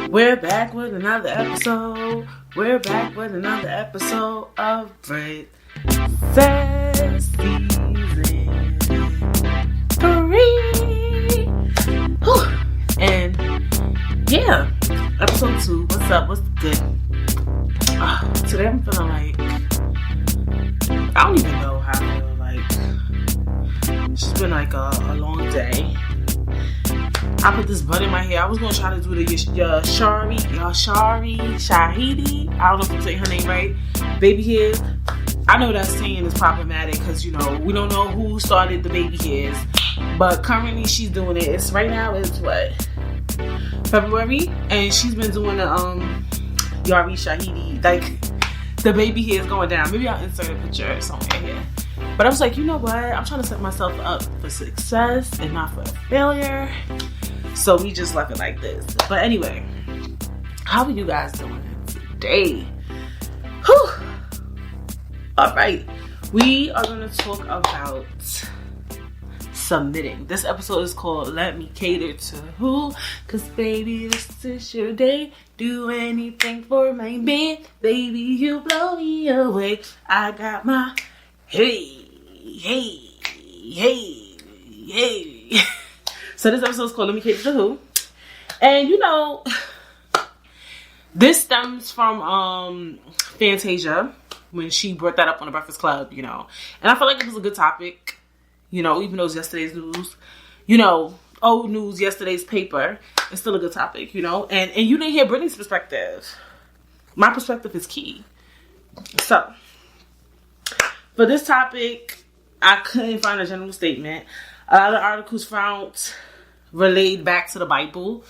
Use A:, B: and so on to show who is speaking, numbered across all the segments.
A: We're back with another episode. We're back with another episode of Breakfast Season 3. Whew. And yeah, episode 2. What's up? What's good? Today I'm feeling like I don't even know how I feel. Like it's just been like a long day. I put this bun in my hair. I was gonna try to do the Shahidi. I don't know if I'm saying her name right. Baby hairs. I know that saying is problematic because we don't know who started the baby hairs, but currently she's doing it. It's right now. It's what, February, and she's been doing the Yari Shahidi, like the baby hairs going down. Maybe I'll insert a picture somewhere here. But I was like, you know what? I'm trying to set myself up for success and not for failure. So we just left it like this. But anyway, how are you guys doing today? Whew. All right. We are going to talk about submitting. This episode is called Let Me Cater to Who? Because baby, this is your day. Do anything for my man. Baby, you blow me away. I got my hey. So this episode is called Let Me Cater to Who? And this stems from Fantasia when she brought that up on the Breakfast Club, and I feel like it was a good topic, even though it's yesterday's news, old news, yesterday's paper, it's still a good topic, and you didn't hear Brittany's perspective. My perspective is key. So for this topic, I couldn't find a general statement. A lot of articles found relayed back to the Bible.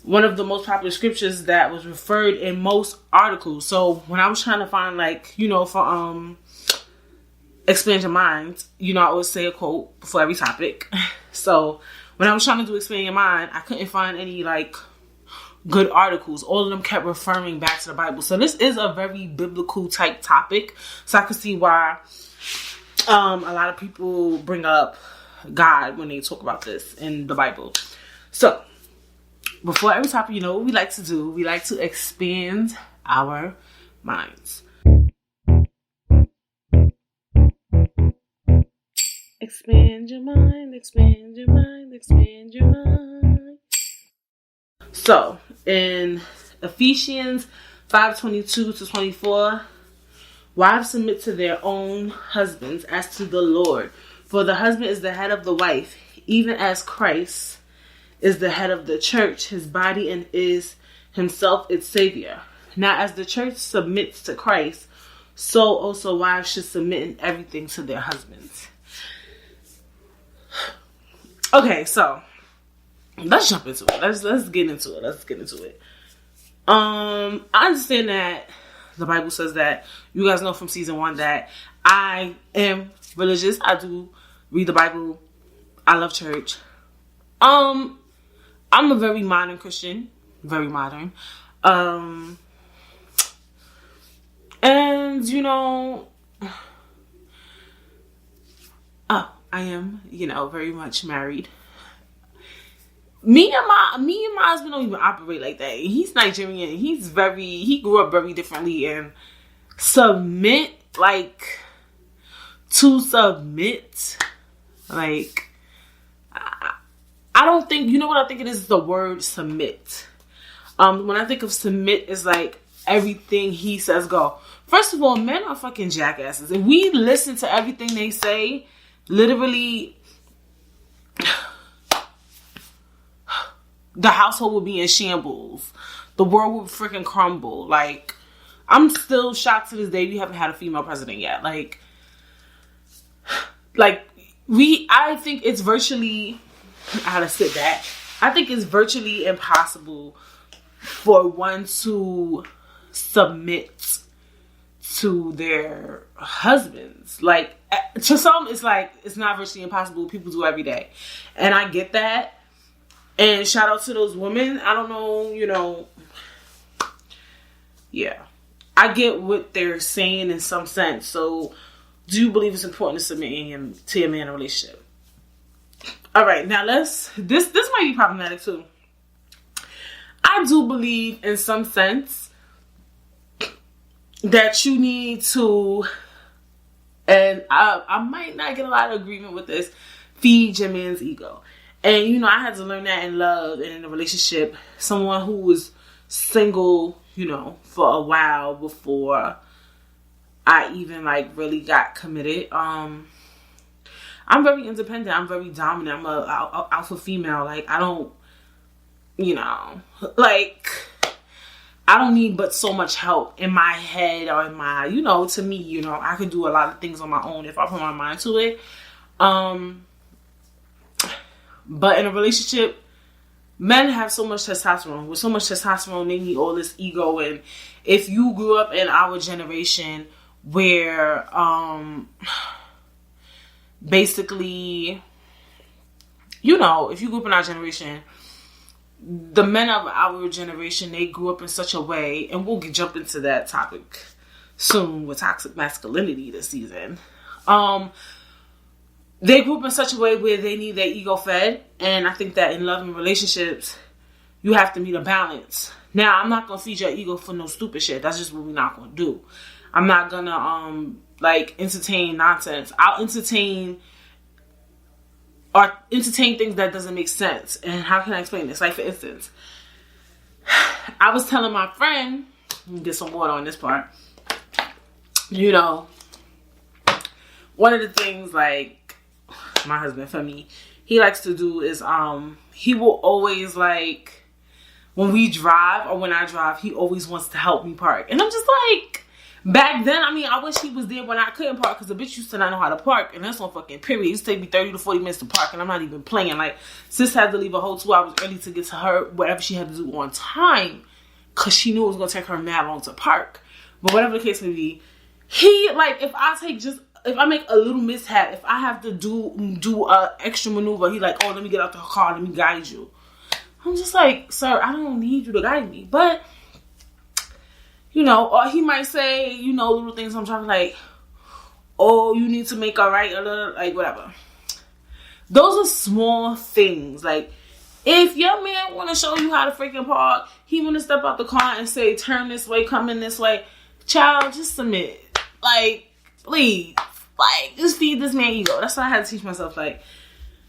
A: One of the most popular scriptures that was referred in most articles. So when I was trying to find for Expand Your Mind, I always say a quote before every topic. So when I was trying to do Expand Your Mind, I couldn't find any good articles. All of them kept referring back to the Bible. So this is a very biblical type topic. So I could see why a lot of people bring up God when they talk about this in the Bible. So before every topic, what we like to do? We like to expand our minds. Expand your mind, expand your mind, expand your mind. So in Ephesians 5:22-24, wives submit to their own husbands as to the Lord. For the husband is the head of the wife, even as Christ is the head of the church, his body, and is himself its savior. Now as the church submits to Christ, so also wives should submit in everything to their husbands. Okay, so let's jump into it. Let's get into it. I understand that the Bible says that. You guys know from season 1 that I am religious. I do read the Bible. I love church. I'm a very modern Christian. Very modern. And I am, very much married. Me and my husband don't even operate like that. He's Nigerian. He grew up very differently, and to submit, I don't think, what I think it is the word submit. When I think of submit, it's everything he says go. First of all, men are fucking jackasses. If we listen to everything they say, literally, the household would be in shambles. The world would freaking crumble. I'm still shocked to this day we haven't had a female president yet. I think it's virtually, I had to sit back. I think it's virtually impossible for one to submit to their husbands. To some, it's not virtually impossible. People do every day. And I get that. And shout out to those women. I don't know, yeah. I get what they're saying in some sense. So, do you believe it's important to submit to your man in a relationship? All right, now this might be problematic too. I do believe in some sense that you need to, and I might not get a lot of agreement with this, feed your man's ego. And, you know, I had to learn that in love and in a relationship. Someone who was single, you know, for a while before I even, like, really got committed. I'm very independent. I'm very dominant. I'm a alpha female. Like, I don't, you know, like, I don't need but so much help in my head or in my, you know, to me, you know, I can do a lot of things on my own if I put my mind to it. But in a relationship, men have so much testosterone. With so much testosterone, they need all this ego. And if you grew up in our generation where, basically, you know, if you grew up in our generation, the men of our generation, they grew up in such a way, and we'll jump into that topic soon with toxic masculinity this season. They grew up in such a way where they need their ego fed, and I think that in love and relationships, you have to meet a balance. Now, I'm not gonna feed your ego for no stupid shit. That's just what we're not gonna do. I'm not gonna like entertain nonsense. I'll entertain things that doesn't make sense. And how can I explain this? Like, for instance, I was telling my friend, let me get some water on this part. You know, one of the things, like, my husband, for me, he likes to do is, he will always, like, when we drive or when I drive, he always wants to help me park. And I'm just like, back then, I mean, I wish he was there when I couldn't park, because the bitch used to not know how to park, and that's on fucking period. It used to take me 30 to 40 minutes to park, and I'm not even playing. Like, sis had to leave a whole 2 hours early to get to her, whatever she had to do on time, because she knew it was going to take her mad long to park. But whatever the case may be, he, like, if I make a little mishap, if I have to do a extra maneuver, he like, oh, let me get out the car, let me guide you. I'm just like, sir, I don't need you to guide me. But, you know, or he might say, you know, little things. I'm trying to, like, oh, you need to make a right, like, whatever. Those are small things. Like, if your man want to show you how to freaking park, he want to step out the car and say, turn this way, come in this way, child, just submit. Like, please. Like, just feed this man ego. That's what I had to teach myself. Like,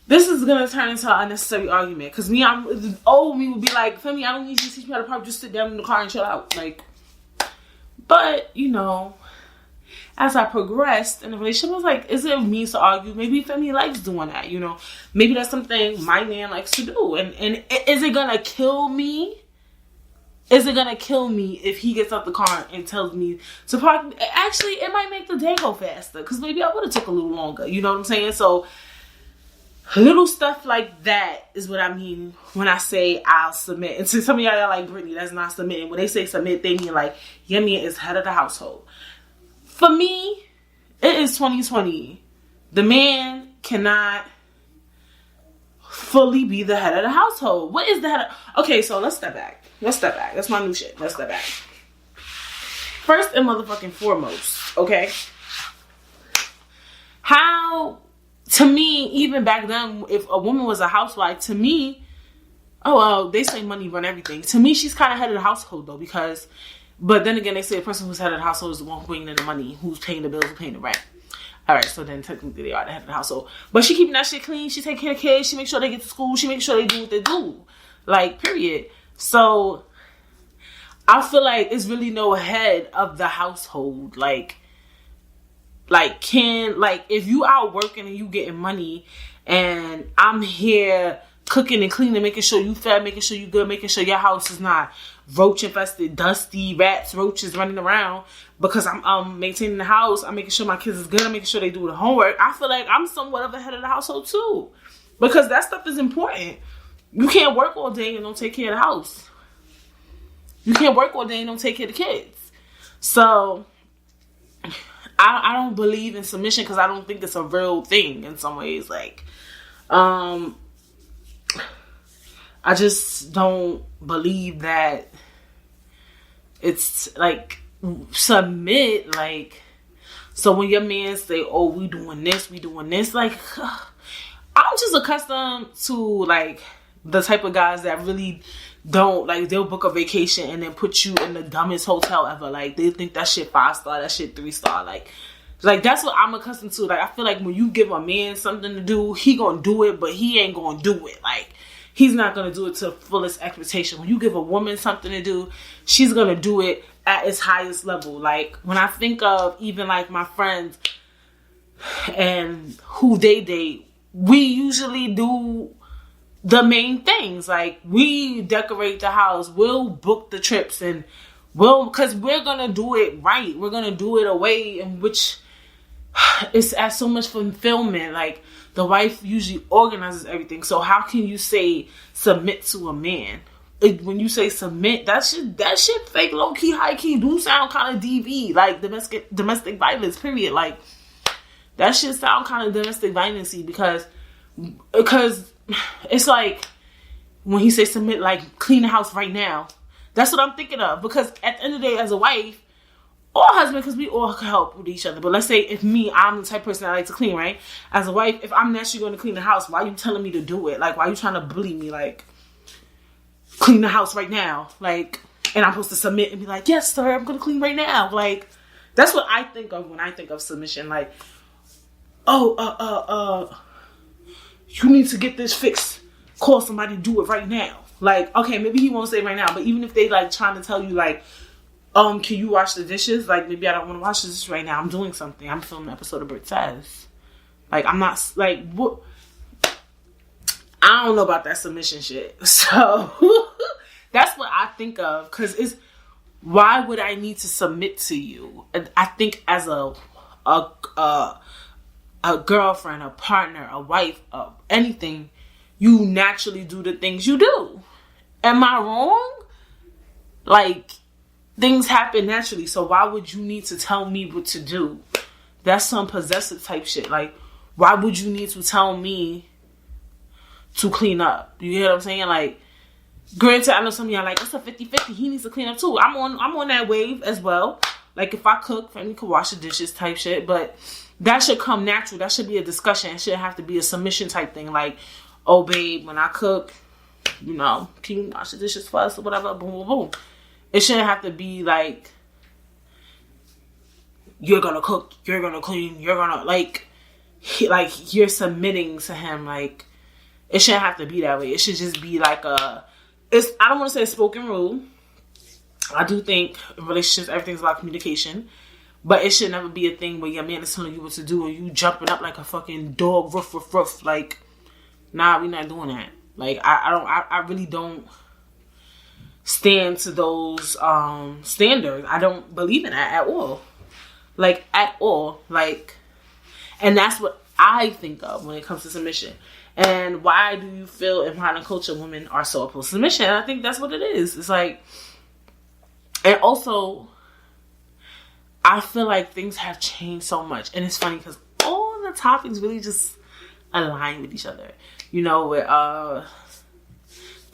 A: this is going to turn into an unnecessary argument. Because me would be like, Femi, I don't need you to teach me how to park. Just sit down in the car and chill out. Like, but, you know, as I progressed in the relationship, I was like, is it me to argue? Maybe Femi likes doing that, you know. Maybe that's something my man likes to do. And is it going to kill me? Is it going to kill me if he gets out the car and tells me to park? Actually, it might make the day go faster, because maybe I would have took a little longer. You know what I'm saying? So, little stuff like that is what I mean when I say I'll submit. And to some of y'all like, Brittany, that's not submitting. When they say submit, they mean like, your man is head of the household. For me, it is 2020. The man cannot fully be the head of the household. What is the head of... Okay, so let's step back. That's my new shit. Let's step back. First and motherfucking foremost, okay? How, to me, even back then, if a woman was a housewife, to me, oh, well, they say money run everything. To me, she's kind of head of the household, though, because, but then again, they say a person who's head of the household is the one bringing in the money, who's paying the bills, who's paying the rent. All right, so then technically they are the head of the household. But she keeping that shit clean. She take care of kids. She make sure they get to school. She make sure they do what they do. Like, period. So, I feel like it's really no head of the household. Like, if you out working and you getting money, and I'm here cooking and cleaning, making sure you fed, making sure you good, making sure your house is not roach infested, dusty, rats, roaches running around, because I'm maintaining the house, I'm making sure my kids is good, I'm making sure they do the homework, I feel like I'm somewhat of the head of the household too. Because that stuff is important. You can't work all day and don't take care of the house. You can't work all day and don't take care of the kids. So, I don't believe in submission, because I don't think it's a real thing in some ways. Like, I just don't believe that it's like submit. Like, so when your man say, oh, we doing this, like, I'm just accustomed to like the type of guys that really don't, like, they'll book a vacation and then put you in the dumbest hotel ever. Like, they think that shit 5-star, that shit 3-star. Like, that's what I'm accustomed to. Like, I feel like when you give a man something to do, he gonna do it, but he ain't gonna do it. Like, he's not gonna do it to the fullest expectation. When you give a woman something to do, she's gonna do it at its highest level. Like, when I think of even, like, my friends and who they date, we usually do the main things. Like, we decorate the house, we'll book the trips, and because we're gonna do it right. We're gonna do it a way in which it's as so much fulfillment. Like, the wife usually organizes everything. So how can you say submit to a man? When you say submit, that shit fake, low key, high key do sound kind of DV, like domestic violence. Period. Like, that shit sound kind of domestic violence-y because it's like when he says submit, like, clean the house right now. That's what I'm thinking of. Because at the end of the day, as a wife or husband, because we all can help with each other. But let's say if I'm the type of person that I like to clean, right? As a wife, if I'm naturally going to clean the house, why are you telling me to do it? Like, why are you trying to bully me? Like, clean the house right now. Like, and I'm supposed to submit and be like, yes, sir, I'm going to clean right now. Like, that's what I think of when I think of submission. Like, you need to get this fixed. Call somebody to do it right now. Like, okay, maybe he won't say right now, but even if they, like, trying to tell you, like, can you wash the dishes? Like, maybe I don't want to wash the dishes right now. I'm doing something. I'm filming an episode of Bert Says. Like, I'm not, like, what? I don't know about that submission shit. So, that's what I think of. Because it's, why would I need to submit to you? And I think as a girlfriend, a partner, a wife, anything, you naturally do the things you do. Am I wrong? Like, things happen naturally, so why would you need to tell me what to do? That's some possessive type shit. Like, why would you need to tell me to clean up? You hear what I'm saying? Like, granted, I know some of y'all like, it's a 50-50. He needs to clean up too. I'm on that wave as well. Like, if I cook, Fanny could wash the dishes type shit. But that should come natural. That should be a discussion. It shouldn't have to be a submission type thing. Like, oh, babe, when I cook, you know, can you wash the dishes for us or whatever? Boom, boom, boom. It shouldn't have to be like, you're gonna cook, you're gonna clean, you're gonna, like you're submitting to him. Like, it shouldn't have to be that way. It should just be like I don't want to say a spoken rule. I do think in relationships, everything's about communication. But it should never be a thing where your man is telling you what to do and you jumping up like a fucking dog, ruff, ruff, ruff. Like, nah, we're not doing that. Like, I really don't stand to those standards. I don't believe in that at all. Like, at all. Like, and that's what I think of when it comes to submission. And why do you feel in modern culture women are so opposed to submission? And I think that's what it is. It's like, and also, I feel like things have changed so much. And it's funny because all the topics really just align with each other. You know, with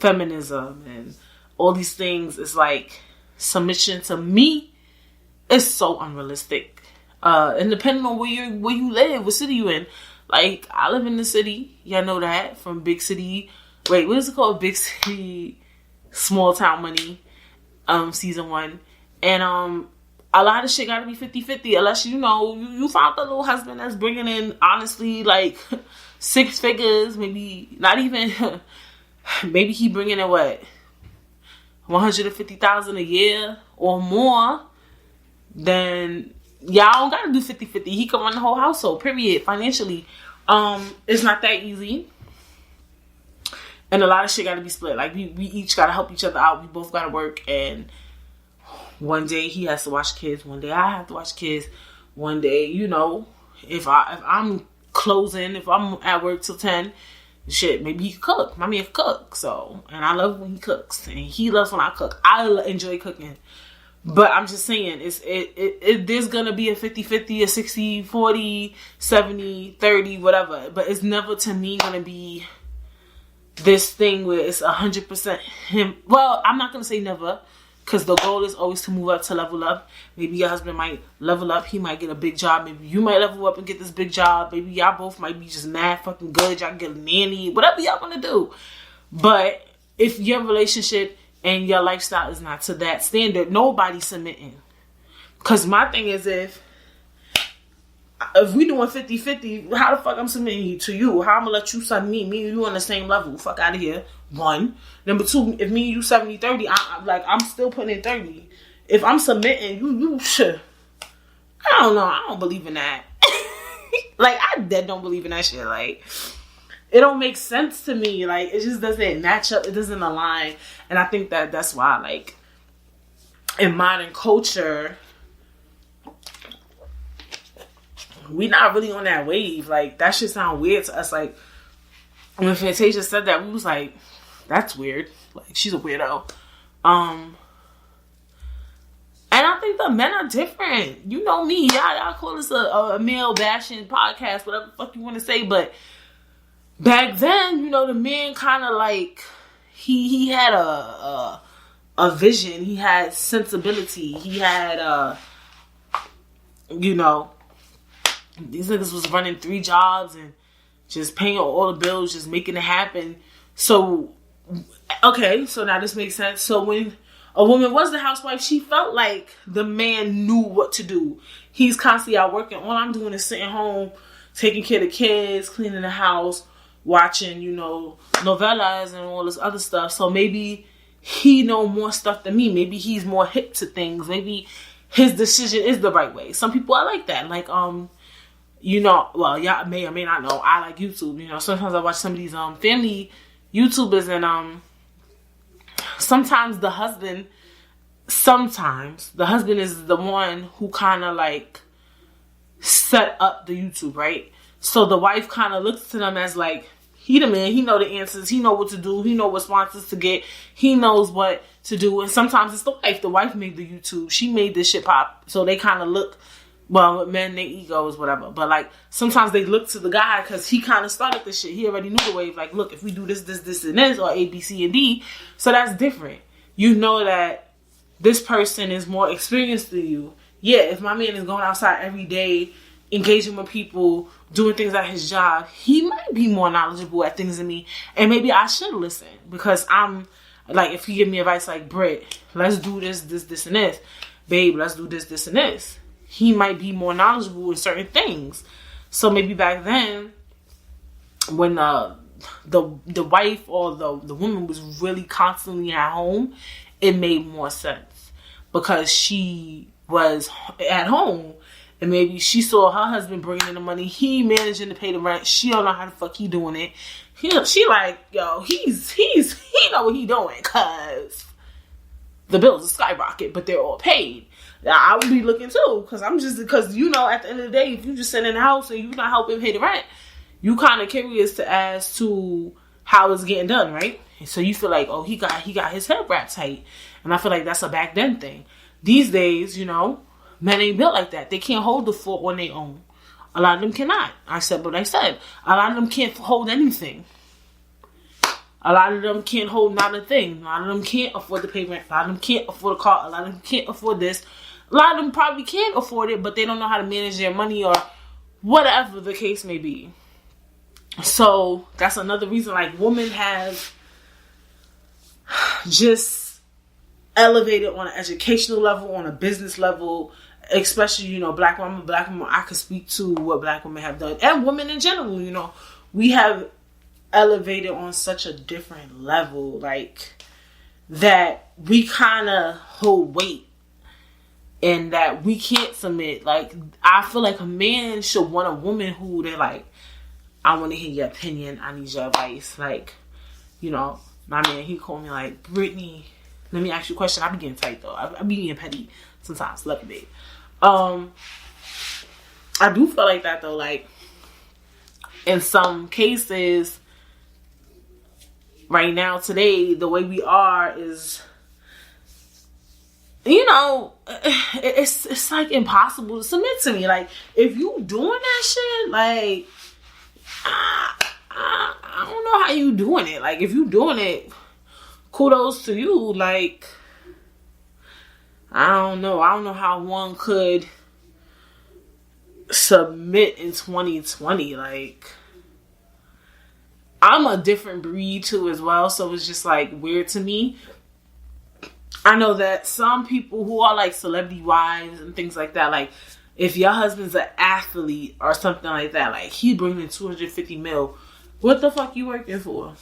A: feminism and all these things. It's like, submission to me is so unrealistic. And depending on where you live, what city you in. Like, I live in the city. Y'all know that from Big City. Wait, what is it called? Big City, Small Town Money, season 1. And a lot of shit gotta be 50-50 unless, you know, you found the little husband that's bringing in, honestly, like 6 figures, maybe not even, maybe he bringing in what, $150,000 a year or more. Then y'all don't gotta do 50-50. He can run the whole household, period, financially. It's not that easy. And a lot of shit gotta be split. Like, we each gotta help each other out. We both gotta work. And one day he has to watch kids. One day I have to watch kids. One day, you know, if I'm closing, if I'm at work till 10, shit, maybe he can cook. My man can cook. So, and I love when he cooks. And he loves when I cook. I enjoy cooking. But I'm just saying, there's going to be a 50-50, a 60-40, 70-30, whatever. But it's never, to me, going to be this thing where it's 100% him. Well, I'm not going to say never, because the goal is always to move up, to level up. Maybe your husband might level up. He might get a big job. Maybe you might level up and get this big job. Maybe y'all both might be just mad fucking good. Y'all get a nanny. Whatever y'all want to do. But if your relationship and your lifestyle is not to that standard, nobody's submitting. Because my thing is, if we doing 50-50, how the fuck I'm submitting to you? How I'm gonna let you submit me? Me and you on the same level. Fuck out of here. One. Number two, if me and you 70-30, I'm still putting in 30. If I'm submitting, you should. I don't know. I don't believe in that. Like, I dead don't believe in that shit. Like, it don't make sense to me. Like, it just doesn't match up. It doesn't align. And I think that's why, like, in modern culture, we not really on that wave. Like, that shit sound weird to us. Like, when Fantasia said that, we was like, that's weird. Like, she's a weirdo. And I think the men are different. You know me. Y'all call this a male bashing podcast, whatever the fuck you want to say. But back then, you know, the man kind of like, he had a vision. He had sensibility. He had, you know, these niggas was running 3 jobs and just paying all the bills, just making it happen. So, okay, so now this makes sense. So when a woman was the housewife, she felt like the man knew what to do. He's constantly out working. All I'm doing is sitting home, taking care of the kids, cleaning the house, watching, you know, novellas and all this other stuff. So maybe he know more stuff than me. Maybe he's more hip to things. Maybe his decision is the right way. Some people are like that. Like, you know, well, y'all may or may not know, I like YouTube. You know, sometimes I watch some of these family YouTubers, and sometimes the husband is the one who kind of like set up the YouTube, right? So the wife kind of looks to them as like, he the man, he know the answers, he know what to do, he know what sponsors to get, he knows what to do. And sometimes it's the wife made the YouTube, she made this shit pop. So they kind of look, well, men, their egos, whatever. But like, sometimes they look to the guy because he kind of started this shit. He already knew the wave. Like, look, if we do this, and this, or A, B, C, and D, so that's different. You know that this person is more experienced than you. Yeah, if my man is going outside every day, engaging with people, doing things at his job, he might be more knowledgeable at things than me. And maybe I should listen, because I'm, like, if he give me advice like, Britt, let's do this, and this. Babe, let's do this, and this. He might be more knowledgeable in certain things. So maybe back then, when the wife or the woman was really constantly at home, it made more sense, because she was at home and maybe she saw her husband bringing in the money, he managing to pay the rent, she don't know how the fuck he doing it. She like, yo, he know what he doing, cause the bills are skyrocket, but they're all paid. I would be looking too, because you know, at the end of the day, if you just sit in the house and you're not helping pay the rent, you kind of curious as to how it's getting done, right? And so you feel like, oh, he got his head wrapped tight, and I feel like that's a back then thing. These days, you know, men ain't built like that. They can't hold the fort on their own. A lot of them cannot. I said what I said. A lot of them can't hold anything. A lot of them can't hold not a thing. A lot of them can't afford to pay rent. A lot of them can't afford a car. A lot of them can't afford this. A lot of them probably can afford it, but they don't know how to manage their money or whatever the case may be. So that's another reason, like, women have just elevated on an educational level, on a business level, especially, you know, black women, I could speak to what black women have done, and women in general, you know, we have elevated on such a different level, like, that we kind of hold weight. And that we can't submit. Like, I feel like a man should want a woman who they're like, I want to hear your opinion. I need your advice. Like, you know, my man, he called me like, Brittany, let me ask you a question. I be getting tight though. I be getting petty sometimes. Love you, babe. I do feel like that though. Like, in some cases, right now, today, the way we are is, you know, it's like impossible to submit to me. Like, if you doing that shit, like, I don't know how you doing it. Like, if you doing it, kudos to you. Like, I don't know how one could submit in 2020. Like, I'm a different breed too as well, so it's just like weird to me. I know that some people who are like celebrity wives and things like that, like if your husband's an athlete or something like that, like he bringing in 250 mil, what the fuck you working for?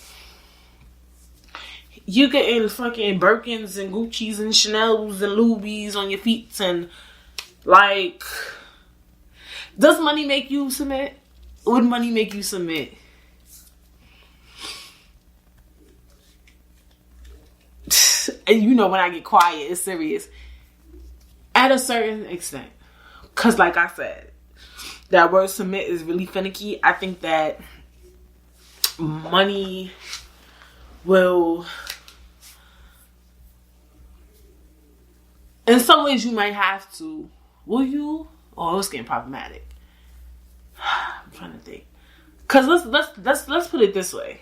A: You getting fucking Birkins and Gucci's and Chanel's and Louis on your feet, and like, does money make you submit? Would money make you submit? And you know when I get quiet, it's serious. At a certain extent. Because like I said, that word submit is really finicky. I think that money will... In some ways you might have to. Will you? Oh, it's getting problematic. I'm trying to think. Because let's put it this way.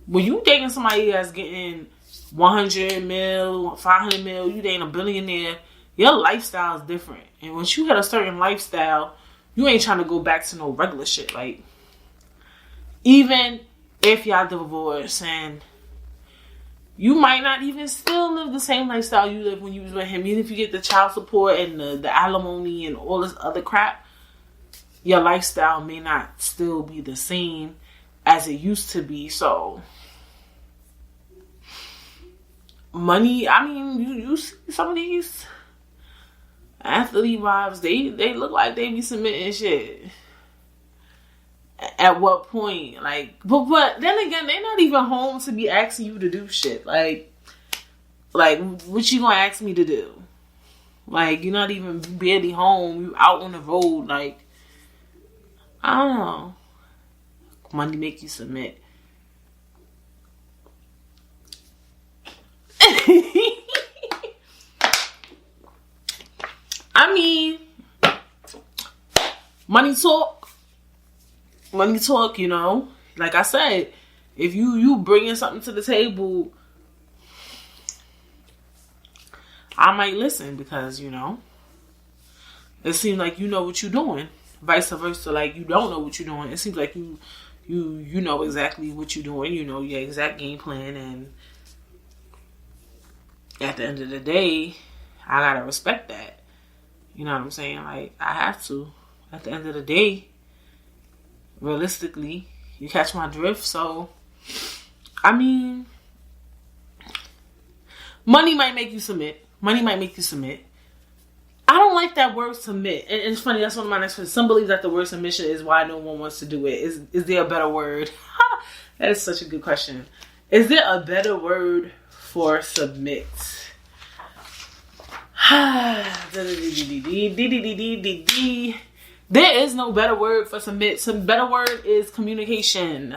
A: When you dating somebody that's getting 100 mil, 500 mil, you dating a billionaire, your lifestyle is different. And once you hit a certain lifestyle, you ain't trying to go back to no regular shit. Like, even if y'all divorce and you might not even still live the same lifestyle you lived when you was with him, even if you get the child support and the alimony and all this other crap, your lifestyle may not still be the same as it used to be. So money, I mean, you see some of these athlete wives, they look like they be submitting shit. At what point? Like, but then again, they're not even home to be asking you to do shit. Like what you gonna ask me to do? Like, you're not even barely home. You out on the road. Like, I don't know. Money make you submit. I mean, money talk. Money talk, you know. Like I said, if you bringing something to the table, I might listen because, you know, it seems like you know what you're doing. Vice versa, like you don't know what you're doing. It seems like you know exactly what you're doing. You know your exact game plan, and at the end of the day, I gotta respect that. You know what I'm saying? Like, I have to. At the end of the day, realistically, you catch my drift. So, I mean, money might make you submit. Money might make you submit. I don't like that word submit. And it's funny, that's one of my next questions. Some believe that the word submission is why no one wants to do it. Is there a better word? That is such a good question. Is there a better word for submit? There is no better word for submit. Some better word is communication.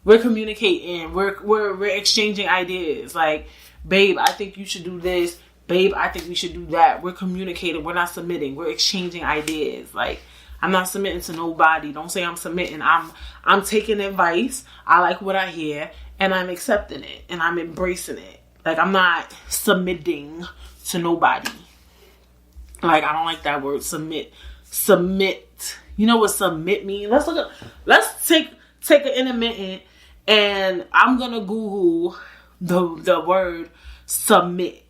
A: We're communicating. We're exchanging ideas. Like, babe, I think you should do this. Babe, I think we should do that. We're communicating. We're not submitting. We're exchanging ideas. Like, I'm not submitting to nobody. Don't say I'm submitting. I'm taking advice. I like what I hear, and I'm accepting it, and I'm embracing it. Like, I'm not submitting to nobody. Like, I don't like that word, submit. Submit. You know what submit means? Let's take an intermittent, and I'm gonna Google the word submit.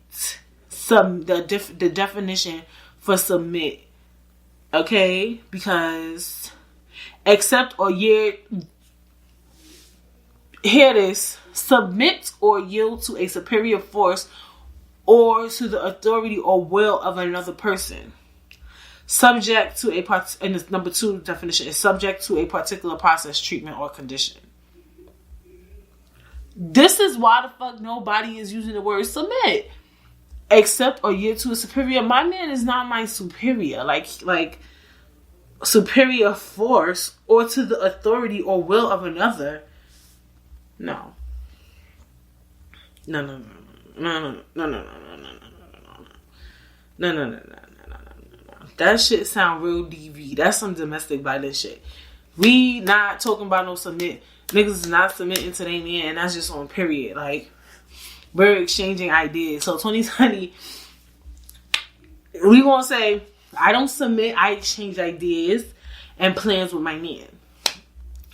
A: The definition for submit. Okay? Because accept or yield. Hear this. Submit or yield to a superior force or to the authority or will of another person. Subject to a part, and this number 2 definition is subject to a particular process, treatment, or condition. This is why the fuck nobody is using the word submit. Accept or yield to a superior. My man is not my superior. Like superior force or to the authority or will of another. No. No. That shit sound real DV. That's some domestic violence shit. We not talking about no submit. Niggas is not submitting to their man, and that's just on period. Like, we're exchanging ideas. So 2020, we gonna say, I don't submit, I exchange ideas and plans with my man.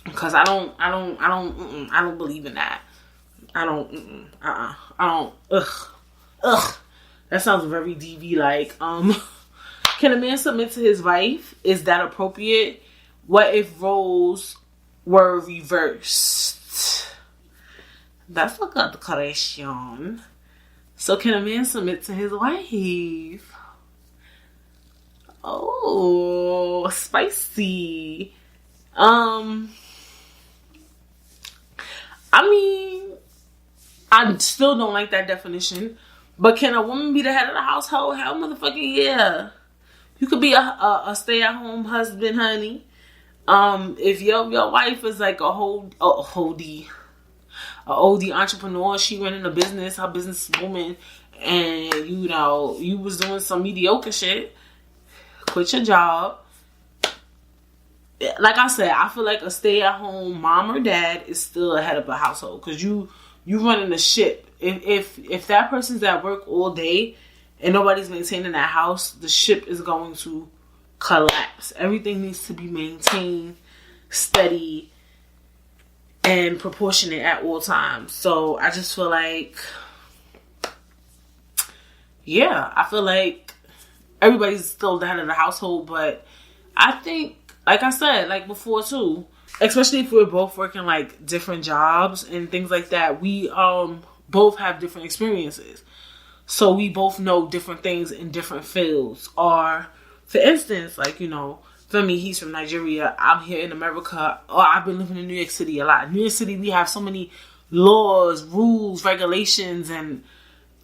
A: Because I don't believe in that. I don't, I don't, ugh. That sounds very DV like. Can a man submit to his wife? Is that appropriate? What if roles were reversed? That's a good question. So can a man submit to his wife? Oh, spicy. I mean, I still don't like that definition. But can a woman be the head of the household? Hell, motherfucking yeah. You could be a stay-at-home husband, honey. If your wife is like a oldie entrepreneur, she running a business, her businesswoman, and you was doing some mediocre shit, quit your job. Like I said, I feel like a stay-at-home mom or dad is still ahead of a household because you running the ship. If that person's at work all day and nobody's maintaining that house, the ship is going to collapse. Everything needs to be maintained, steady, and proportionate at all times. So I just feel like, yeah, I feel like everybody's still the head of the household, but I think, like I said, like before too, especially if we're both working like different jobs and things like that, we both have different experiences. So we both know different things in different fields. Or, for instance, like, for me, he's from Nigeria. I'm here in America. Or I've been living in New York City a lot. New York City, we have so many laws, rules, regulations, and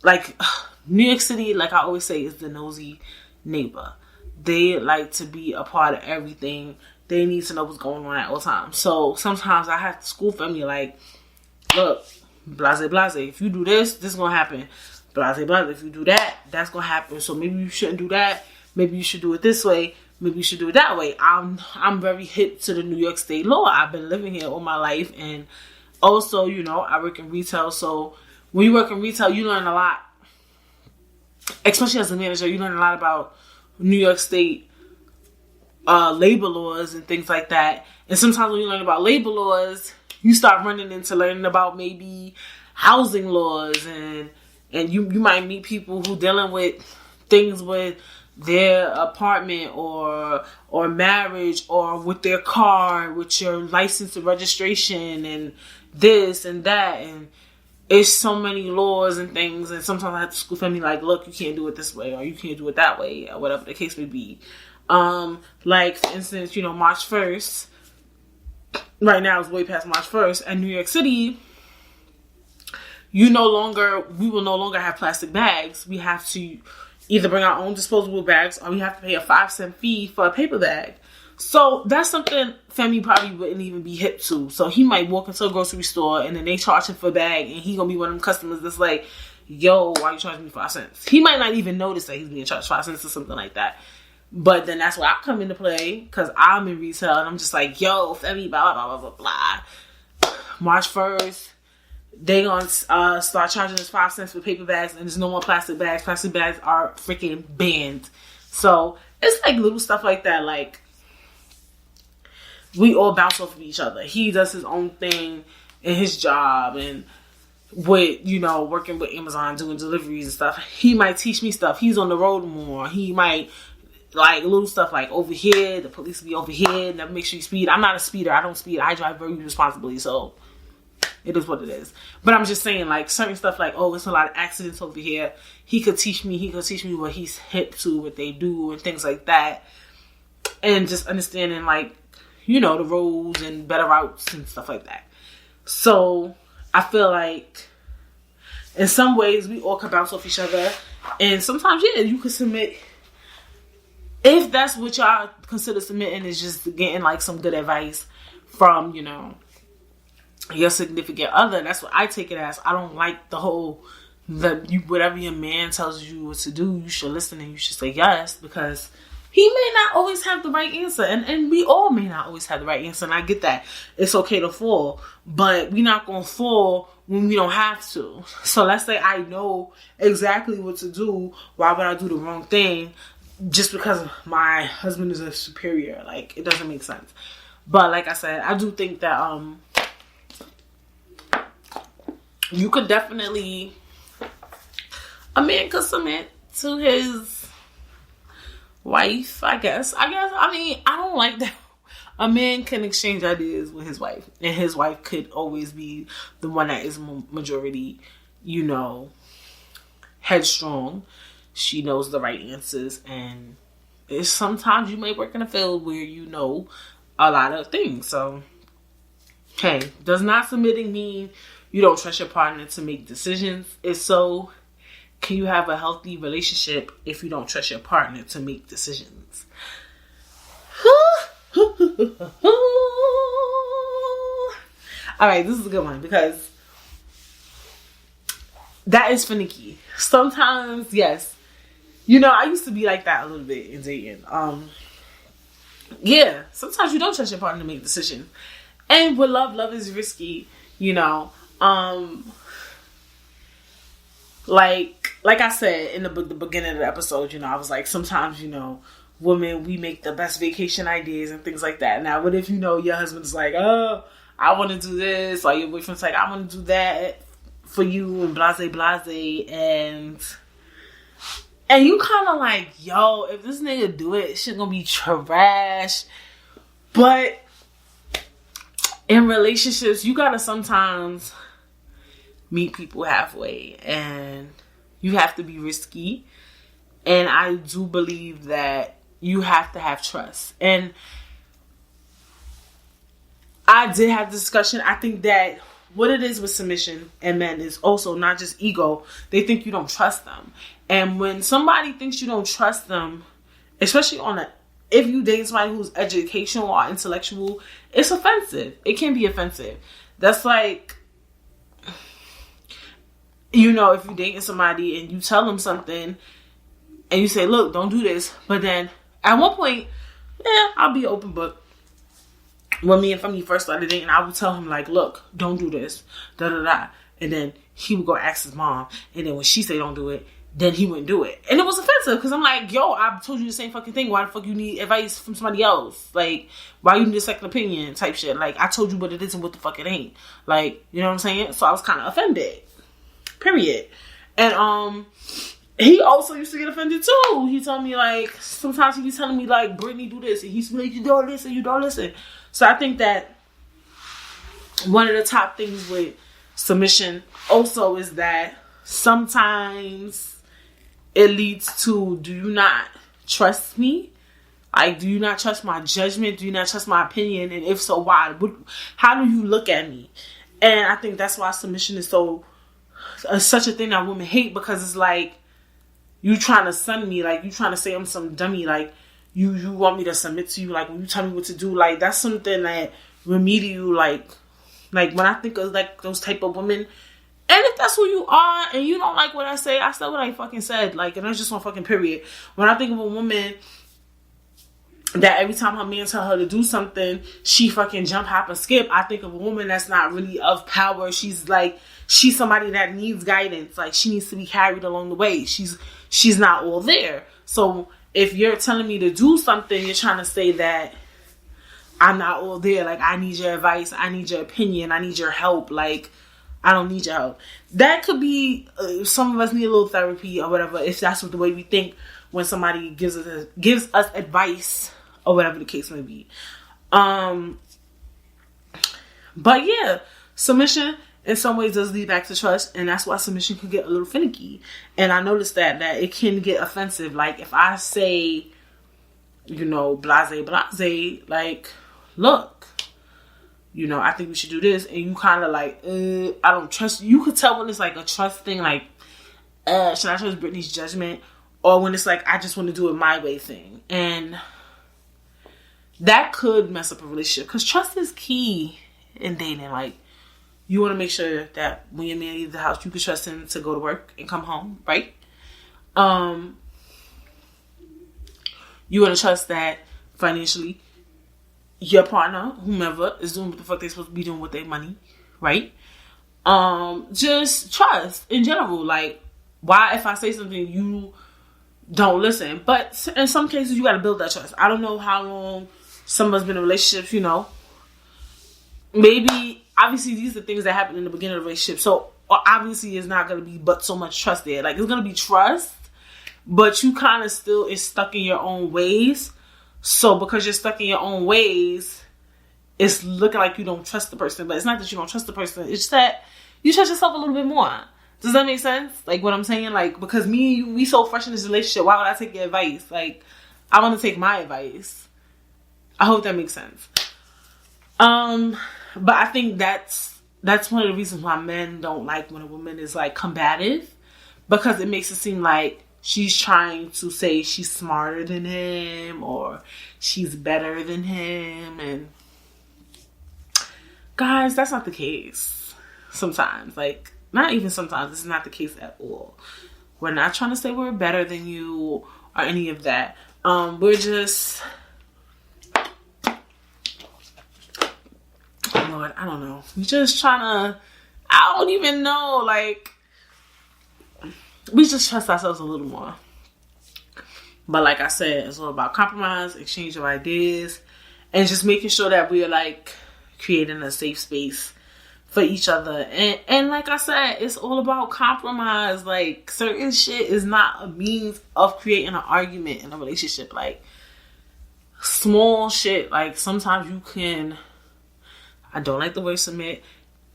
A: like New York City, like I always say, is the nosy neighbor. They like to be a part of everything. They need to know what's going on at all times. So sometimes I have to school family like, look, blase, blase. If you do this, this is going to happen. Blase, blase. If you do that, that's going to happen. So maybe you shouldn't do that. Maybe you should do it this way. Maybe you should do it that way. I'm very hip to the New York State law. I've been living here all my life. And also, I work in retail. So when you work in retail, you learn a lot. Especially as a manager, you learn a lot about New York State labor laws and things like that. And sometimes when you learn about labor laws, you start running into learning about maybe housing laws, and you might meet people who dealing with things with their apartment or marriage, or with their car, with your license and registration and this and that, and it's so many laws and things. And sometimes I have to school family like, look, you can't do it this way, or you can't do it that way, or whatever the case may be. Like for instance, March 1st, right now it's way past March 1st, and New York City, we will no longer have plastic bags. We have to either bring our own disposable bags, or we have to pay a 5-cent fee for a paper bag. So that's something Femi probably wouldn't even be hip to. So he might walk into a grocery store and then they charge him for a bag, and he gonna be one of them customers that's like, yo, why you charging me 5 cents? He might not even notice that he's being charged 5 cents or something like that. But then that's where I come into play, because I'm in retail and I'm just like, yo, Femi, blah, blah, blah, blah, blah. March 1st, they gonna start charging us 5 cents for paper bags, and there's no more plastic bags. Plastic bags are freaking banned. So it's like little stuff like that. Like, we all bounce off of each other. He does his own thing in his job, and with, working with Amazon, doing deliveries and stuff. He might teach me stuff. He's on the road more. He might, like, little stuff like, over here, the police will be over here, never make sure you speed. I'm not a speeder. I don't speed. I drive very responsibly, so it is what it is. But I'm just saying, like, certain stuff like, oh, it's a lot of accidents over here. He could teach me what he's hip to, what they do, and things like that. And just understanding, like, the roads and better routes and stuff like that. So I feel like in some ways we all can bounce off each other. And sometimes, yeah, you could submit. If that's what y'all consider submitting, is just getting like some good advice from, your significant other. That's what I take it as. I don't like the whole, whatever your man tells you what to do, you should listen and you should say yes, because he may not always have the right answer. And we all may not always have the right answer. And I get that. It's okay to fall. But we're not going to fall when we don't have to. So let's say I know exactly what to do. Why would I do the wrong thing just because my husband is a superior? Like, it doesn't make sense. But like I said, I do think that you could definitely, a man could submit to his wife, I guess. I mean, I don't like that. A man can exchange ideas with his wife, and his wife could always be the one that is majority, you know, headstrong. She knows the right answers, and it's sometimes you may work in a field where you know a lot of things. So, hey, does not submitting mean you don't trust your partner to make decisions? If so, can you have a healthy relationship if you don't trust your partner to make decisions? Alright, this is a good one because that is finicky. Sometimes, yes. You know, I used to be like that a little bit in dating. Yeah, sometimes you don't trust your partner to make a decision. And with love is risky, you know. Like I said in the beginning of the episode, you know, I was like, sometimes, you know, women, we make the best vacation ideas and things like that. Now, what if, you know, your husband's like, oh, I want to do this, or your boyfriend's like, I want to do that for you, and blase, and you kind of like, yo, if this nigga do it, shit gonna be trash. But in relationships, you gotta sometimes meet people halfway, and you have to be risky. And I do believe that you have to have trust. And I did have this discussion. I think that what it is with submission and men is also not just ego. They think you don't trust them. And when somebody thinks you don't trust them, especially if you date somebody who's educational or intellectual, it's offensive. It can be offensive. That's like, you know, if you're dating somebody and you tell them something and you say, look, don't do this. But then at one point, I'll be open book. When me and Femi first started dating, I would tell him, like, look, don't do this, da-da-da. And then he would go ask his mom. And then when she say don't do it, then he wouldn't do it. And it was offensive because I'm like, yo, I told you the same fucking thing. Why the fuck you need advice from somebody else? Like, why you need a second opinion type shit? Like, I told you what it is and what the fuck it ain't. Like, you know what I'm saying? So I was kind of offended. Period. And, he also used to get offended too. He told me, like, sometimes he be telling me, like, Brittany, do this. And he's like, you don't listen, you don't listen. So I think that one of the top things with submission also is that sometimes it leads to, do you not trust me? Like, do you not trust my judgment? Do you not trust my opinion? And if so, why? How do you look at me? And I think that's why submission is such a thing that women hate, because it's like, you trying to sun me, like, you trying to say I'm some dummy, like, you want me to submit to you, like, when you tell me what to do, like, that's something that remedial, like, when I think of, like, those type of women, and if that's who you are, and you don't like what I say, I said what I fucking said, like, and that's just one fucking period. When I think of a woman that every time her man tell her to do something, she fucking jump, hop, and skip, I think of a woman that's not really of power. She's somebody that needs guidance, like, she needs to be carried along the way. She's not all there. So if you're telling me to do something, you're trying to say that I'm not all there. Like, I need your advice. I need your opinion. I need your help. Like, I don't need your help. That could be, some of us need a little therapy or whatever, if that's what the way we think when somebody gives us advice or whatever the case may be. But yeah, submission in some ways does lead back to trust, and that's why submission can get a little finicky. And I noticed that it can get offensive. Like, if I say, you know, blase, like, look, you know, I think we should do this, and you kind of like, I don't trust you. You could tell when it's like a trust thing, like, should I trust Brittany's judgment? Or when it's like, I just want to do it my way thing. And that could mess up a relationship, because trust is key in dating. Like, you want to make sure that when your man leaves the house, you can trust him to go to work and come home, right? You want to trust that financially your partner, whomever, is doing what the fuck they're supposed to be doing with their money, right? Just trust in general. Like, why if I say something, you don't listen? But in some cases, you got to build that trust. I don't know how long some of us been in relationships, you know. Maybe, obviously, these are things that happen in the beginning of a relationship. So, obviously it's not going to be but so much trust there. Like, it's going to be trust, but you kind of still is stuck in your own ways. So because you're stuck in your own ways, it's looking like you don't trust the person. But it's not that you don't trust the person. It's just that you trust yourself a little bit more. Does that make sense? Like, what I'm saying? Like, because me and you, we so fresh in this relationship, why would I take your advice? Like, I want to take my advice. I hope that makes sense. But I think that's one of the reasons why men don't like when a woman is, like, combative. Because it makes it seem like she's trying to say she's smarter than him or she's better than him. And guys, that's not the case. Sometimes, like, not even sometimes, this is not the case at all. We're not trying to say we're better than you or any of that. We're just, Lord, I don't know. We're just trying to, I don't even know, like, we just trust ourselves a little more. But like I said, it's all about compromise, exchange of ideas, and just making sure that we are, like, creating a safe space for each other. And like I said, it's all about compromise. Like, certain shit is not a means of creating an argument in a relationship. Like, small shit, like, sometimes you can, I don't like the word submit,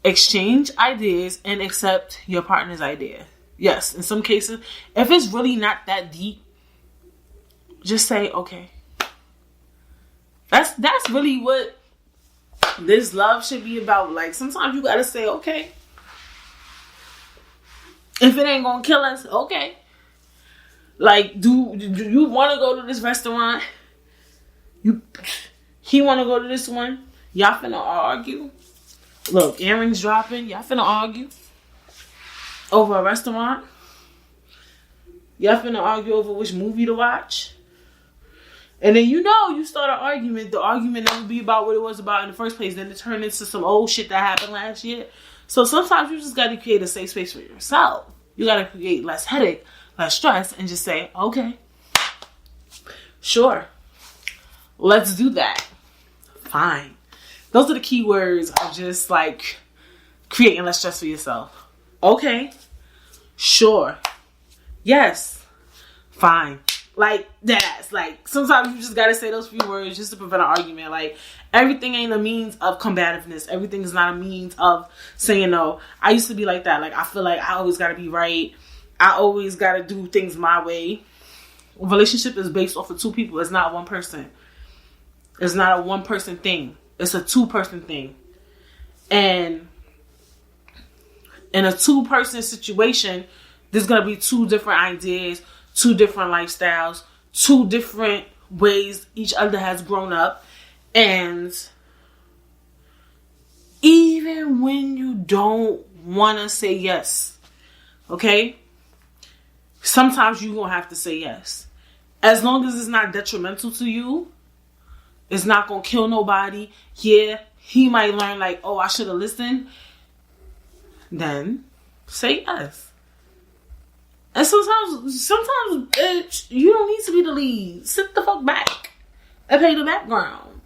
A: exchange ideas and accept your partner's idea. Yes, in some cases, if it's really not that deep, just say, okay. That's really what this love should be about. Like, sometimes you gotta say, okay, if it ain't gonna kill us, okay. Like, do you want to go to this restaurant? He want to go to this one? Y'all finna argue? Look, earrings dropping. Y'all finna argue over a restaurant? Y'all finna argue over which movie to watch? And then, you start an argument. The argument never be about what it was about in the first place. Then it turned into some old shit that happened last year. So sometimes you just got to create a safe space for yourself. You got to create less headache, less stress, and just say, okay, sure, let's do that. Fine. Those are the key words of just, like, creating less stress for yourself. Okay, sure, yes, fine. Like, that's, like, sometimes you just gotta say those few words just to prevent an argument. Like, everything ain't a means of combativeness. Everything is not a means of saying no. I used to be like that. Like, I feel like I always gotta be right. I always gotta do things my way. A relationship is based off of two people. It's not one person. It's not a one-person thing. It's a two-person thing. And in a two-person situation, there's gonna be two different ideas, two different lifestyles, two different ways each other has grown up. And even when you don't want to say yes, okay? Sometimes you're going to have to say yes. As long as it's not detrimental to you, it's not going to kill nobody. Yeah, he might learn, like, oh, I should have listened. Then say yes. And sometimes, bitch, you don't need to be the lead. Sit the fuck back and play the background.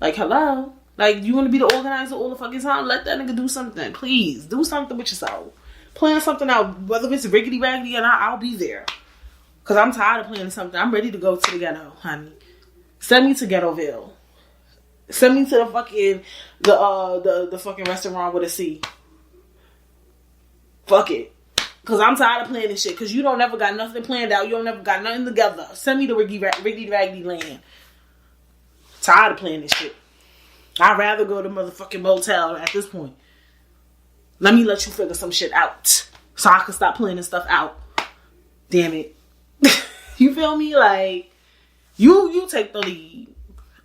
A: Like, hello? Like, you want to be the organizer all the fucking time? Let that nigga do something. Please, do something with yourself. Plan something out. Whether it's riggedy raggedy or not, I'll be there. Because I'm tired of planning something. I'm ready to go to the ghetto, honey. Send me to Ghettoville. Send me to the fucking, the fucking restaurant with a C. Fuck it. Because I'm tired of planning shit. Because you don't never got nothing planned out. You don't never got nothing together. Send me to riggedy raggedy land. Tired of planning shit. I'd rather go to motherfucking motel at this point. Let me let you figure some shit out. So I can stop planning stuff out. Damn it. You feel me? Like, you take the lead.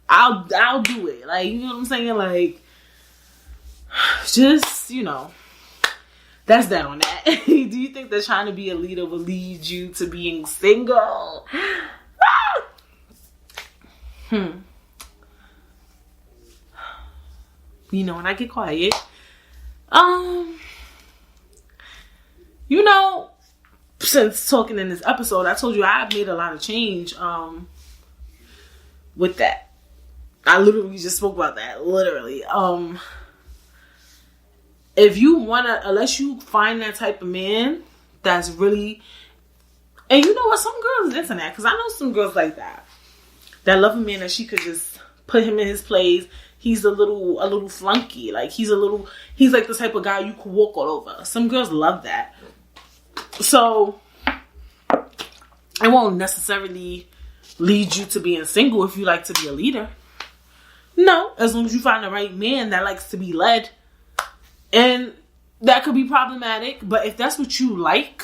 A: I'll do it. Like, you know what I'm saying? Like, just, that's that on that. Do you think that trying to be a leader will lead you to being single? When I get quiet, since talking in this episode, I told you I've made a lot of change, with that. I literally just spoke about that, literally. if you want to, unless you find that type of man that's really, and you know what, some girls into that, because I know some girls like that love a man that she could just put him in his place. He's a little flunky, like he's like the type of guy you could walk all over. Some girls love that. So it won't necessarily lead you to being single if you like to be a leader. No, as long as you find the right man that likes to be led. And that could be problematic, but if that's what you like,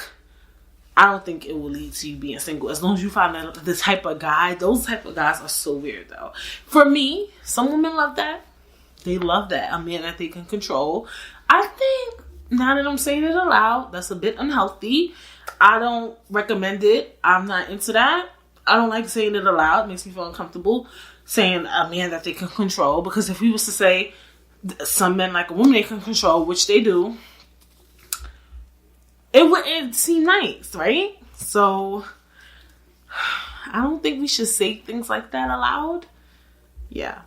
A: I don't think it will lead to you being single. As long as you find the type of guy. Those type of guys are so weird, though. For me, some women love that. They love that. A man that they can control. I think, now that I'm saying it aloud, that's a bit unhealthy. I don't recommend it. I'm not into that. I don't like saying it aloud. It makes me feel uncomfortable saying a man that they can control. Because if we was to say some men like a woman they can control, which they do, it wouldn't seem nice, right? So I don't think we should say things like that aloud. Yeah.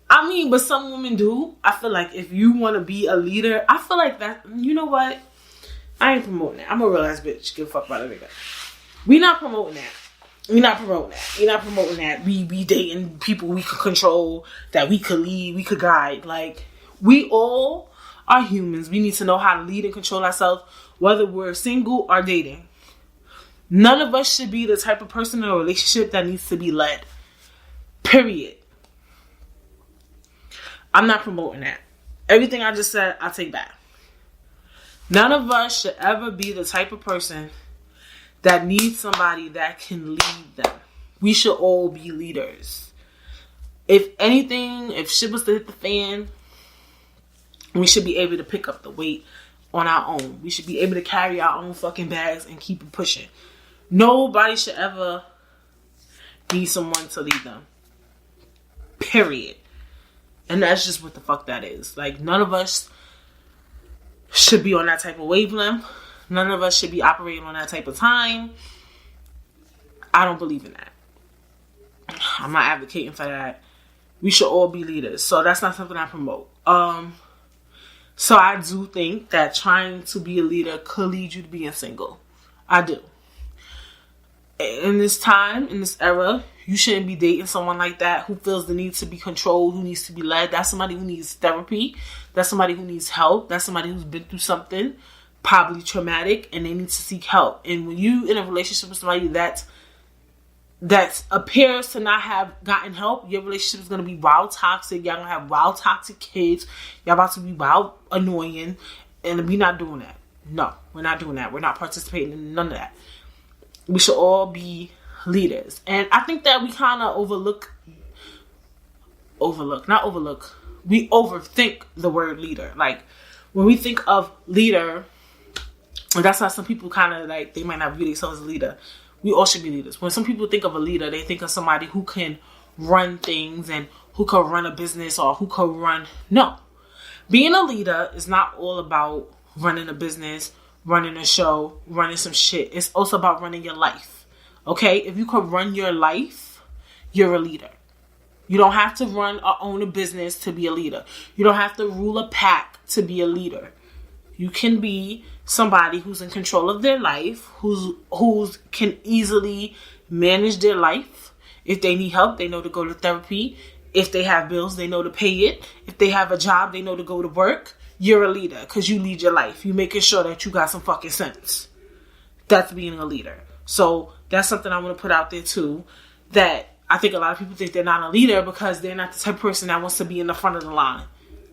A: I mean, but some women do. I feel like if you want to be a leader, I feel like that, you know what? I ain't promoting that. I'm a real ass bitch. Give a fuck about a nigga. We not promoting that. We not promoting that. We dating people we could control, that we could lead, we could guide. Like, we all are humans. We need to know how to lead and control ourselves, whether we're single or dating. None of us should be the type of person in a relationship that needs to be led. Period. I'm not promoting that. Everything I just said, I take back. None of us should ever be the type of person that needs somebody that can lead them. We should all be leaders. If anything, if shit was to hit the fan, we should be able to pick up the weight on our own. We should be able to carry our own fucking bags and keep it pushing. Nobody should ever need someone to lead them. Period. And that's just what the fuck that is. Like, none of us should be on that type of wavelength. None of us should be operating on that type of time. I don't believe in that. I'm not advocating for that. We should all be leaders. So that's not something I promote. So I do think that trying to be a leader could lead you to being single. I do. In this time, in this era, you shouldn't be dating someone like that who feels the need to be controlled, who needs to be led. That's somebody who needs therapy. That's somebody who needs help. That's somebody who's been through something probably traumatic and they need to seek help. And when you in a relationship with somebody that appears to not have gotten help, your relationship is going to be wild toxic. Y'all going to have wild toxic kids. Y'all about to be wild annoying. And we're not doing that. No, we're not doing that. We're not participating in none of that. We should all be leaders. And I think that we kind of we overthink the word leader. Like, when we think of leader, and that's how some people kind of like, they might not view themselves as a leader. We all should be leaders. When some people think of a leader, they think of somebody who can run things and who can run a business or who can run. No. Being a leader is not all about running a business, running a show, running some shit. It's also about running your life. Okay? If you can run your life, you're a leader. You don't have to run or own a business to be a leader. You don't have to rule a pack to be a leader. You can be somebody who's in control of their life, who's can easily manage their life. If they need help, they know to go to therapy. If they have bills, they know to pay it. If they have a job, they know to go to work. You're a leader because you lead your life. You making sure that you got some fucking sense. That's being a leader. So that's something I want to put out there too. That I think a lot of people think they're not a leader because they're not the type of person that wants to be in the front of the line.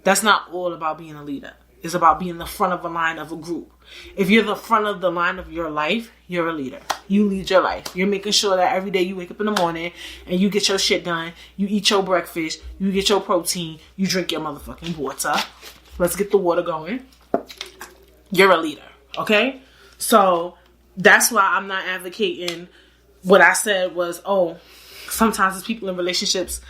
A: That's not all about being a leader. It's about being the front of a line of a group. If you're the front of the line of your life, you're a leader. You lead your life. You're making sure that every day you wake up in the morning and you get your shit done. You eat your breakfast. You get your protein. You drink your motherfucking water. Let's get the water going. You're a leader. Okay? So that's why I'm not advocating what I said was, sometimes there's people in relationships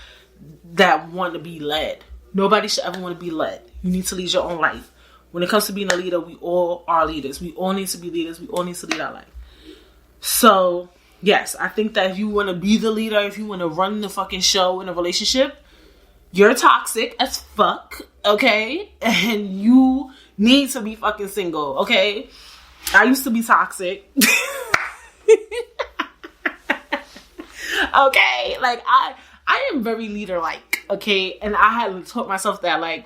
A: that want to be led. Nobody should ever want to be led. You need to lead your own life. When it comes to being a leader, we all are leaders. We all need to be leaders. We all need to lead our life. So, yes, I think that if you want to be the leader, if you want to run the fucking show in a relationship, you're toxic as fuck, okay? And you need to be fucking single, okay? I used to be toxic. Okay? Like, I am very leader-like, okay? And I had taught myself that, like,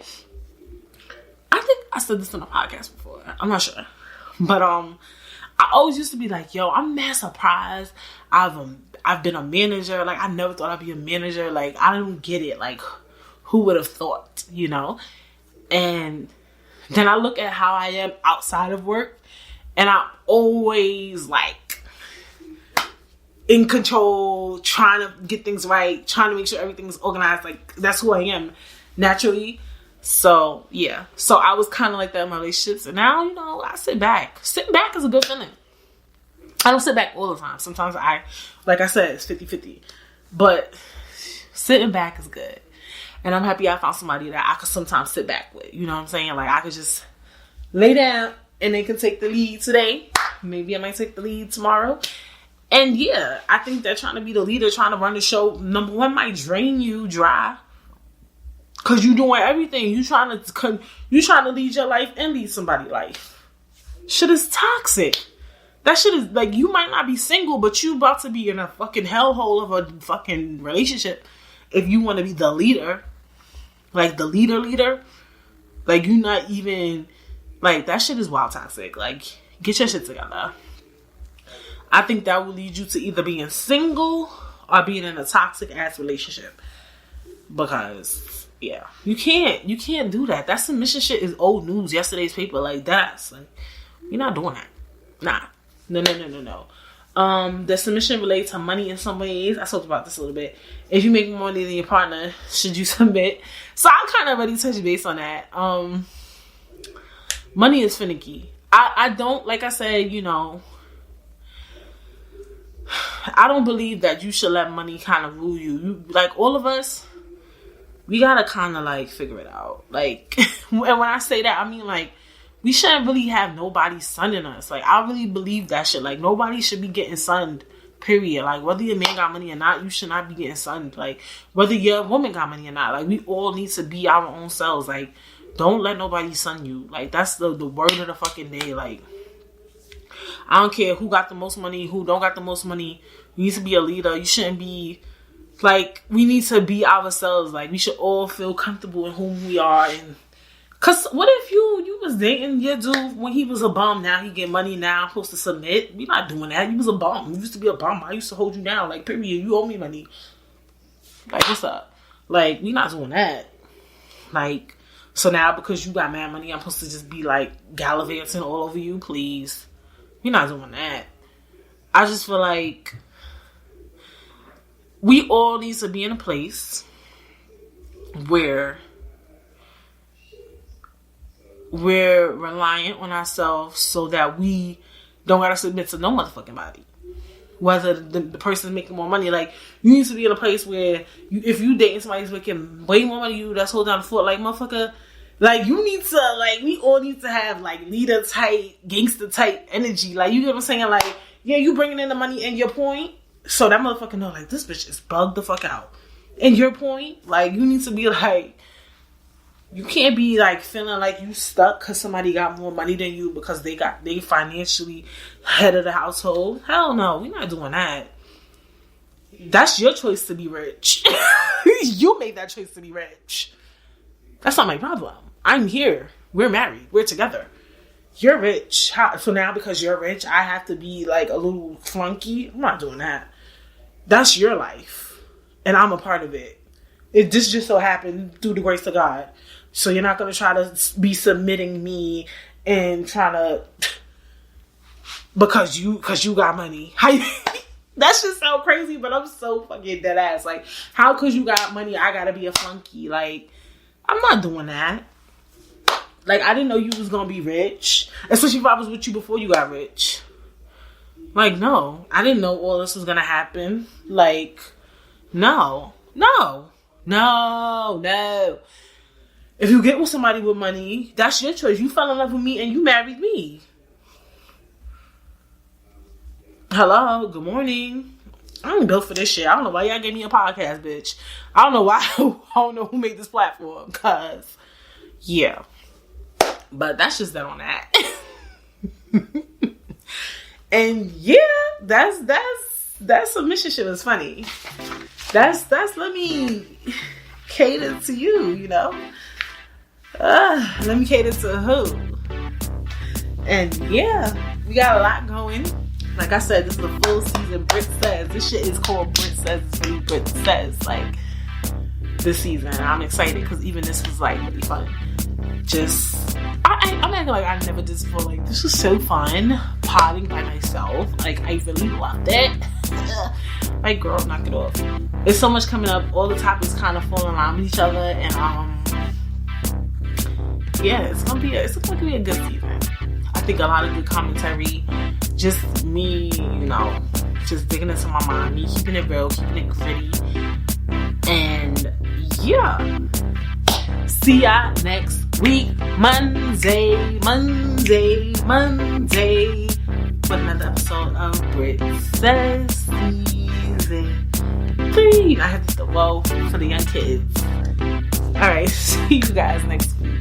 A: I think I said this on a podcast before. I'm not sure. But, I always used to be like, yo, I'm mad surprised. I've been a manager. Like, I never thought I'd be a manager. Like, I don't get it. Like, who would have thought, you know? And then I look at how I am outside of work, and I'm always, like, in control, trying to get things right, trying to make sure everything's organized. Like, that's who I am naturally. So, yeah. So, I was kind of like that in my relationships. And now, you know, I sit back. Sitting back is a good feeling. I don't sit back all the time. Sometimes like I said, it's 50-50. But sitting back is good. And I'm happy I found somebody that I could sometimes sit back with. You know what I'm saying? Like, I could just lay down and they can take the lead today. Maybe I might take the lead tomorrow. And yeah, I think that trying to be the leader, trying to run the show, number one, might drain you dry. Because you're doing everything. You trying to lead your life and lead somebody's life. Shit is toxic. That shit is, like, you might not be single, but you about to be in a fucking hellhole of a fucking relationship if you want to be the leader. Like, the leader. Like, you not even, like, that shit is wild toxic. Like, get your shit together. I think that will lead you to either being single or being in a toxic ass relationship. Because, yeah, you can't do that. That submission shit is old news, yesterday's paper. Like, that's, like, you're not doing that. Nah. No. The submission relates to money in some ways. I talked about this a little bit. If you make more money than your partner, should you submit? So I kind of already touched base on that. Money is finicky. I don't, like I said, you know, I don't believe that you should let money kind of rule you. Like, all of us, we gotta kind of, like, figure it out. Like, and when I say that, I mean, like, we shouldn't really have nobody sunning us. Like, I really believe that shit. Like, nobody should be getting sunned, period. Like, whether your man got money or not, you should not be getting sunned. Like, whether your woman got money or not. Like, we all need to be our own selves. Like, don't let nobody sun you. Like, that's the word of the fucking day. Like, I don't care who got the most money, who don't got the most money. You need to be a leader. You shouldn't be, like, we need to be ourselves. Like, we should all feel comfortable in whom we are. And cause what if you was dating your dude when he was a bum, now he get money, now I'm supposed to submit? We not doing that. You was a bum. You used to be a bum. I used to hold you down. Like, period. You owe me money. Like, what's up? Like, we not doing that. Like, so now because you got mad money, I'm supposed to just be like gallivanting all over you? Please. We not doing that. I just feel like we all need to be in a place where we're reliant on ourselves so that we don't gotta submit to no motherfucking body. Whether the person's making more money, like, you need to be in a place where if you dating somebody who's making way more money than you, that's holding down the fort, like, motherfucker, like, you need to, like, we all need to have, like, leader type, gangster type energy. Like, you get what I'm saying? Like, yeah, you bringing in the money and your point, so that motherfucker know, like, this bitch is bugged the fuck out. And your point, like, you need to be like, you can't be, like, feeling like you stuck because somebody got more money than you because they financially head of the household. Hell no, we're not doing that. That's your choice to be rich. You made that choice to be rich. That's not my problem. I'm here. We're married. We're together. You're rich. So now because you're rich, I have to be, like, a little flunky? I'm not doing that. That's your life. And I'm a part of it. This just so happened through the grace of God. So you're not going to try to be submitting me and trying to, because you got money. That shit sound crazy, but I'm so fucking dead ass. Like, how cause you got money, I gotta be a flunky? Like, I'm not doing that. Like, I didn't know you was gonna be rich. Especially if I was with you before you got rich. Like, no. I didn't know all this was gonna happen. Like, no. If you get with somebody with money, that's your choice. You fell in love with me and you married me. Hello, good morning. I ain't built for this shit. I don't know why y'all gave me a podcast, bitch. I don't know why. I don't know who made this platform. Cause, yeah. But that's just that on that. And yeah, that's submission shit was funny. That's let me cater to you, you know. Let me cater to who. And yeah, we got a lot going. Like I said, this is the full season. Brit Says. This shit is called Brit Says. It's really Brit Says. Like, this season. And I'm excited because even this was like really fun. I'm acting like I never did this before. Like, this was so fun. Potting by myself. Like, I really loved it. Like, girl, knock it off. There's so much coming up. All the topics kind of fall in line with each other. And, yeah, it's gonna be a good season. I think a lot of good commentary. Just me, you know, just digging into my mind. Me keeping it real, keeping it gritty. And, yeah. See ya next week, Monday, with another episode of Brit Says Season 3. I have to whoa for the young kids. Alright, see you guys next week.